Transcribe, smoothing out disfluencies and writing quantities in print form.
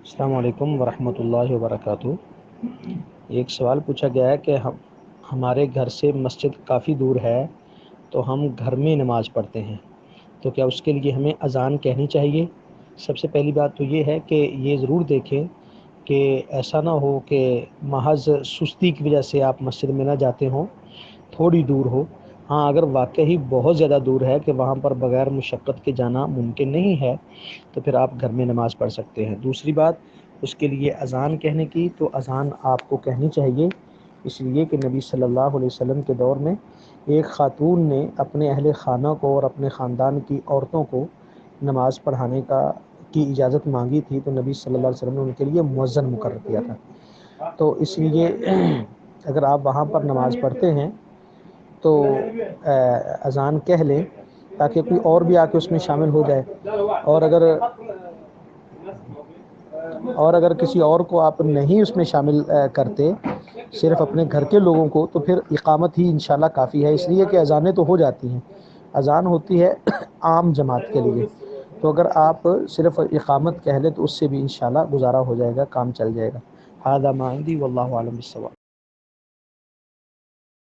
السلام علیکم ورحمۃ اللہ وبرکاتہ۔ ایک سوال پوچھا گیا ہے کہ ہمارے گھر سے مسجد کافی دور ہے تو ہم گھر میں نماز پڑھتے ہیں، تو کیا اس کے لیے ہمیں اذان کہنی چاہیے؟ سب سے پہلی بات تو یہ ہے کہ یہ ضرور دیکھیں کہ ایسا نہ ہو کہ محض سستی کی وجہ سے آپ مسجد میں نہ جاتے ہوں، تھوڑی دور ہو۔ ہاں، اگر واقعی بہت زیادہ دور ہے کہ وہاں پر بغیر مشقت کے جانا ممکن نہیں ہے تو پھر آپ گھر میں نماز پڑھ سکتے ہیں۔ دوسری بات اس کے لیے اذان کہنے کی، تو اذان آپ کو کہنی چاہیے، اس لیے کہ نبی صلی اللہ علیہ وسلم کے دور میں ایک خاتون نے اپنے اہل خانہ کو اور اپنے خاندان کی عورتوں کو نماز پڑھانے کی اجازت مانگی تھی، تو نبی صلی اللہ علیہ وسلم نے ان کے لیے مؤذن مقرر کیا تھا۔ تو اس لیے اگر آپ وہاں پر نماز پڑھتے ہیں تو اذان کہہ لیں تاکہ کوئی اور بھی آ کے اس میں شامل ہو جائے، اور اگر کسی اور کو آپ نہیں اس میں شامل کرتے، صرف اپنے گھر کے لوگوں کو، تو پھر اقامت ہی انشاءاللہ کافی ہے، اس لیے کہ اذانیں تو ہو جاتی ہیں، اذان ہوتی ہے عام جماعت کے لیے، تو اگر آپ صرف اقامت کہہ لیں تو اس سے بھی انشاءاللہ گزارا ہو جائے گا، کام چل جائے گا۔ ھذا ما عندی واللہ اعلم بالصواب۔